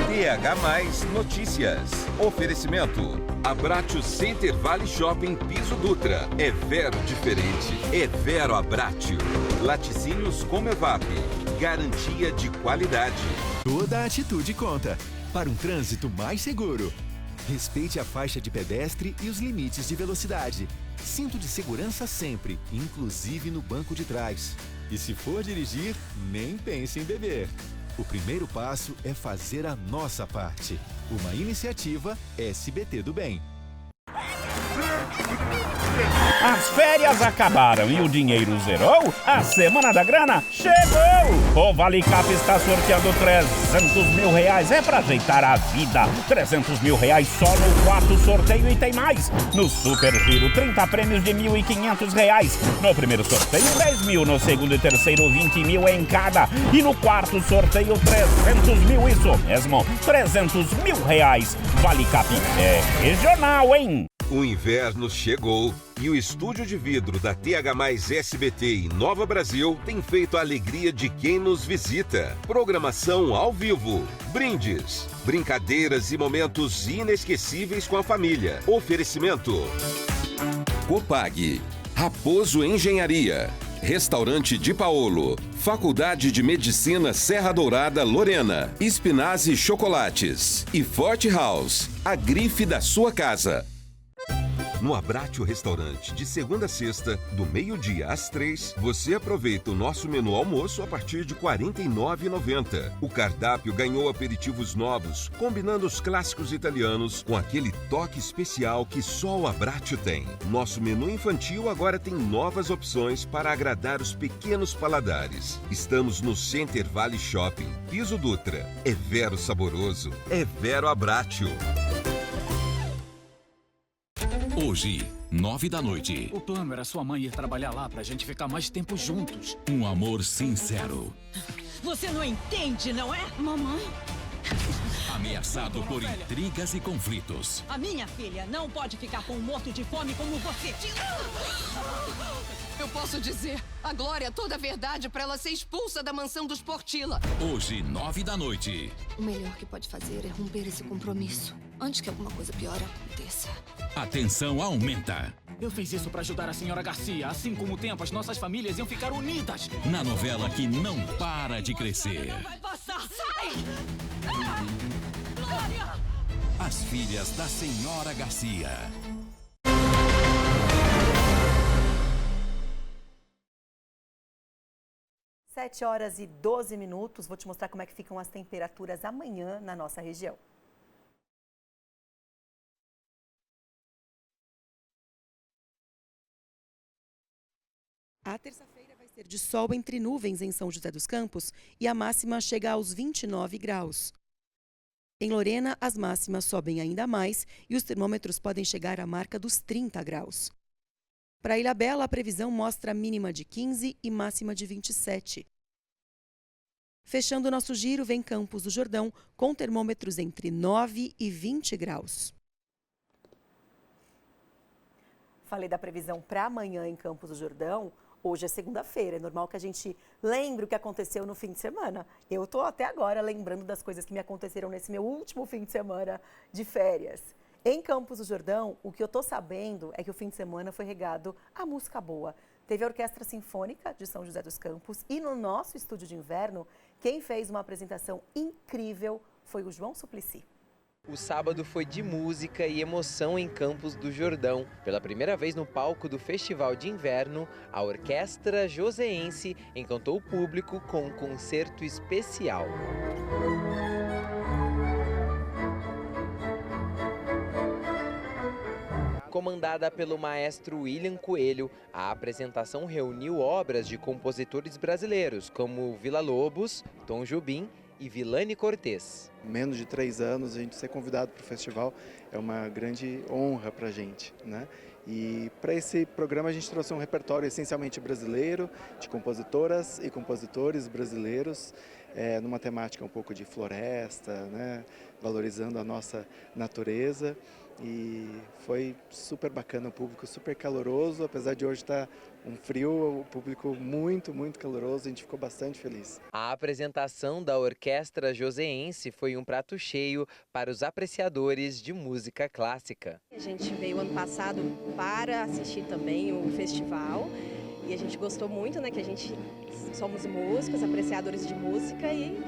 TH+ Notícias. Oferecimento. Abratio Center Vale Shopping Piso Dutra. É Vero diferente. É Vero Abratio. Laticínios Comevap. Garantia de qualidade. Toda atitude conta para um trânsito mais seguro. Respeite a faixa de pedestre e os limites de velocidade. Cinto de segurança sempre, inclusive no banco de trás. E se for dirigir, nem pense em beber. O primeiro passo é fazer a nossa parte. Uma iniciativa SBT do Bem. As férias acabaram e o dinheiro zerou? A Semana da Grana chegou! O Valicap está sorteando 300 mil reais. É pra ajeitar a vida. 300 mil reais só no quarto sorteio e tem mais. No Super Giro, 30 prêmios de 1.500 reais. No primeiro sorteio, 10 mil. No segundo e terceiro, 20 mil em cada. E no quarto sorteio, 300 mil. Isso mesmo, 300 mil reais. Valicap é regional, hein? O inverno chegou e o estúdio de vidro da TH+ SBT em Nova Brasil tem feito a alegria de quem nos visita. Programação ao vivo, brindes, brincadeiras e momentos inesquecíveis com a família. Oferecimento: Copag, Raposo Engenharia, Restaurante Di Paolo, Faculdade de Medicina Serra Dourada Lorena, Spinazzi Chocolates e Forte House, a grife da sua casa. No Abratio Restaurante, de segunda a sexta, do meio-dia às 3, você aproveita o nosso menu almoço a partir de R$ 49,90. O cardápio ganhou aperitivos novos, combinando os clássicos italianos com aquele toque especial que só o Abratio tem. Nosso menu infantil agora tem novas opções para agradar os pequenos paladares. Estamos no Center Vale Shopping, Piso Dutra. É Vero saboroso, é Vero Abratio. Hoje, 9 da noite. O plano era sua mãe ir trabalhar lá pra gente ficar mais tempo juntos. Um amor sincero. Você não entende, não é? Mamãe? Ameaçado por intrigas e conflitos. A minha filha não pode ficar com um morto de fome como você. Eu posso dizer a Glória toda a verdade pra ela ser expulsa da mansão dos Portilla. Hoje, 9 da noite. O melhor que pode fazer é romper esse compromisso antes que alguma coisa pior aconteça. A tensão aumenta. Eu fiz isso pra ajudar a senhora Garcia. Assim como o tempo, as nossas famílias iam ficar unidas. Na novela que não para de crescer. Não vai passar! Sai! Ah! Glória! As Filhas da Senhora Garcia. Sete horas e 12 minutos. Vou te mostrar como é que ficam as temperaturas amanhã na nossa região. A terça-feira vai ser de sol entre nuvens em São José dos Campos e a máxima chega aos 29 graus. Em Lorena, as máximas sobem ainda mais e os termômetros podem chegar à marca dos 30 graus. Para Ilhabela, a previsão mostra mínima de 15 e máxima de 27. Fechando o nosso giro, vem Campos do Jordão, com termômetros entre 9 e 20 graus. Falei da previsão para amanhã em Campos do Jordão. Hoje é segunda-feira, é normal que a gente lembre o que aconteceu no fim de semana. Eu estou até agora lembrando das coisas que me aconteceram nesse meu último fim de semana de férias. Em Campos do Jordão, o que eu estou sabendo é que o fim de semana foi regado a música boa. Teve a Orquestra Sinfônica de São José dos Campos e no nosso estúdio de inverno, quem fez uma apresentação incrível foi o João Suplicy. O sábado foi de música e emoção em Campos do Jordão. Pela primeira vez no palco do Festival de Inverno, a Orquestra Joseense encantou o público com um concerto especial. Comandada pelo maestro William Coelho, a apresentação reuniu obras de compositores brasileiros como Villa-Lobos, Tom Jobim e Vilani Cortez. Menos de 3 anos a gente ser convidado para o festival é uma grande honra para a gente, né? E para esse programa a gente trouxe um repertório essencialmente brasileiro, de compositoras e compositores brasileiros, numa temática um pouco de floresta, né, valorizando a nossa natureza. E foi super bacana, o público super caloroso, apesar de hoje estar um frio, o público muito, muito caloroso, a gente ficou bastante feliz. A apresentação da Orquestra Joseense foi um prato cheio para os apreciadores de música clássica. A gente veio ano passado para assistir também o festival e a gente gostou muito, né, que a gente somos músicos, apreciadores de música e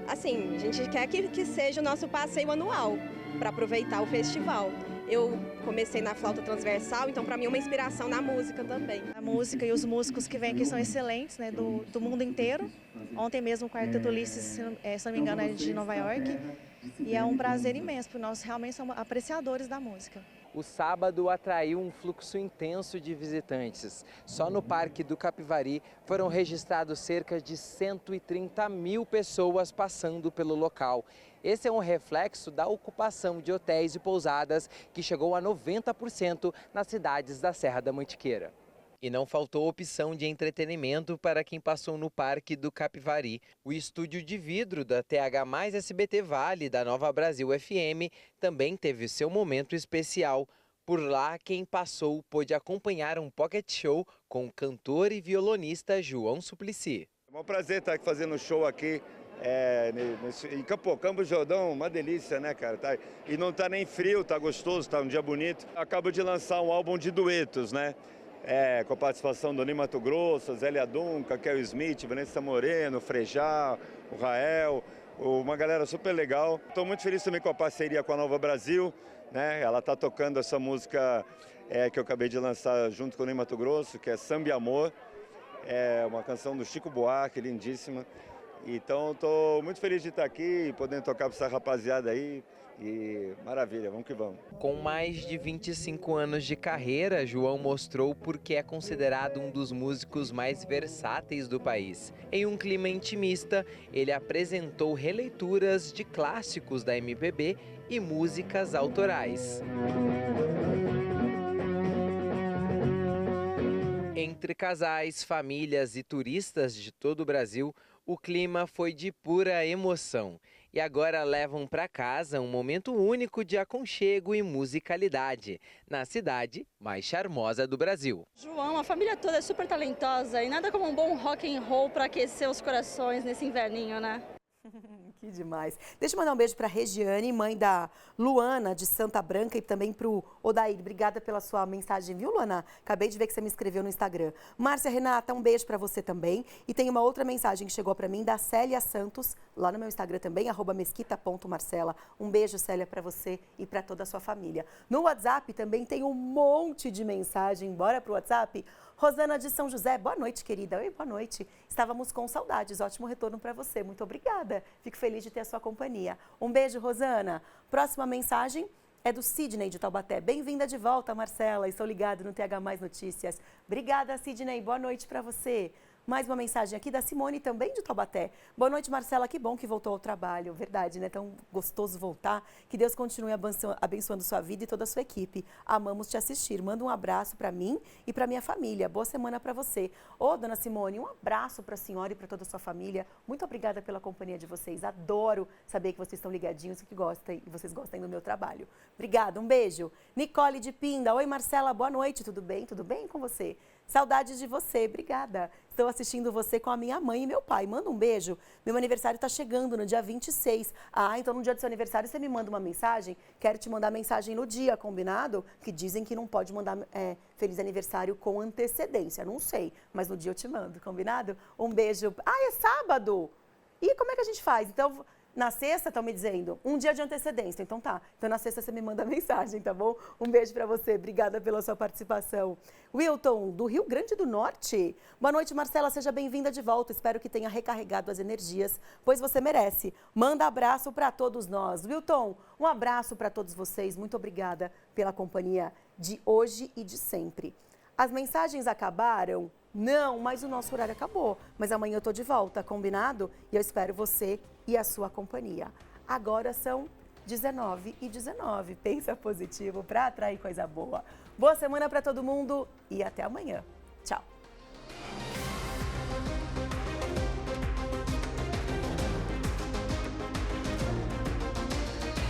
assim, a gente quer que seja o nosso passeio anual para aproveitar o festival. Eu comecei na flauta transversal, então para mim é uma inspiração na música também. A música e os músicos que vêm aqui são excelentes, né, do mundo inteiro. Ontem mesmo o Quarteto Ulisses, se não me engano, é de Nova York. E é um prazer imenso, porque nós realmente somos apreciadores da música. O sábado atraiu um fluxo intenso de visitantes. Só no Parque do Capivari foram registrados cerca de 130 mil pessoas passando pelo local. Esse é um reflexo da ocupação de hotéis e pousadas, que chegou a 90% nas cidades da Serra da Mantiqueira. E não faltou opção de entretenimento para quem passou no Parque do Capivari. O estúdio de vidro da TH+ SBT Vale, da Nova Brasil FM, também teve seu momento especial. Por lá, quem passou pôde acompanhar um pocket show com o cantor e violonista João Suplicy. É um prazer estar fazendo show aqui em Campo do Jordão, uma delícia, né, cara? E não tá nem frio, tá gostoso, tá um dia bonito. Acabo de lançar um álbum de duetos, né? Com a participação do Ney Matogrosso, Zélia Duncan, Kel Smith, Vanessa Moreno, Frejá, o Rael, uma galera super legal. Estou muito feliz também com a parceria com a Nova Brasil, né? Ela está tocando essa música que eu acabei de lançar junto com o Ney Matogrosso, que é Samba e Amor. É uma canção do Chico Buarque, lindíssima. Então estou muito feliz de estar aqui e podendo tocar para essa rapaziada aí. E maravilha, vamos que vamos. Com mais de 25 anos de carreira, João mostrou por que é considerado um dos músicos mais versáteis do país. Em um clima intimista, ele apresentou releituras de clássicos da MPB e músicas autorais. Entre casais, famílias e turistas de todo o Brasil, o clima foi de pura emoção. E agora levam para casa um momento único de aconchego e musicalidade, na cidade mais charmosa do Brasil. João, a família toda é super talentosa e nada como um bom rock and roll para aquecer os corações nesse inverninho, né? Que demais. Deixa eu mandar um beijo para a Regiane, mãe da Luana, de Santa Branca, e também para o Odair. Obrigada pela sua mensagem, viu, Luana? Acabei de ver que você me escreveu no Instagram. Márcia Renata, um beijo para você também. E tem uma outra mensagem que chegou para mim, da Célia Santos, lá no meu Instagram também, @mesquita.marcela. Um beijo, Célia, para você e para toda a sua família. No WhatsApp também tem um monte de mensagem. Bora para o WhatsApp? Rosana de São José, boa noite, querida. Oi, boa noite. Estávamos com saudades, ótimo retorno para você. Muito obrigada. Fico feliz de ter a sua companhia. Um beijo, Rosana. Próxima mensagem é do Sidney de Taubaté. Bem-vinda de volta, Marcela. Estou ligado no TH+ Notícias. Obrigada, Sidney. Boa noite para você. Mais uma mensagem aqui da Simone, também de Taubaté. Boa noite, Marcela. Que bom que voltou ao trabalho. Verdade, né? Tão gostoso voltar. Que Deus continue abençoando sua vida e toda a sua equipe. Amamos te assistir. Manda um abraço para mim e para minha família. Boa semana para você. Ô, dona Simone, um abraço para a senhora e para toda a sua família. Muito obrigada pela companhia de vocês. Adoro saber que vocês estão ligadinhos e que gostam, e vocês gostam do meu trabalho. Obrigada, um beijo. Nicole de Pinda. Oi, Marcela, boa noite. Tudo bem? Tudo bem com você? Saudades de você, obrigada. Estou assistindo você com a minha mãe e meu pai. Manda um beijo. Meu aniversário está chegando no dia 26. Ah, então no dia do seu aniversário você me manda uma mensagem. Quero te mandar mensagem no dia, combinado? Que dizem que não pode mandar feliz aniversário com antecedência. Não sei, mas no dia eu te mando, combinado? Um beijo. Ah, é sábado! E como é que a gente faz? Então, na sexta, estão me dizendo, um dia de antecedência. Então tá. Então na sexta você me manda mensagem, tá bom? Um beijo pra você. Obrigada pela sua participação. Wilton, do Rio Grande do Norte. Boa noite, Marcela. Seja bem-vinda de volta. Espero que tenha recarregado as energias, pois você merece. Manda abraço para todos nós. Wilton, um abraço para todos vocês. Muito obrigada pela companhia de hoje e de sempre. As mensagens acabaram? Não, mas o nosso horário acabou. Mas amanhã eu tô de volta, combinado? E eu espero você e a sua companhia. Agora são 19 e 19. Pensa positivo para atrair coisa boa. Boa semana para todo mundo e até amanhã. Tchau.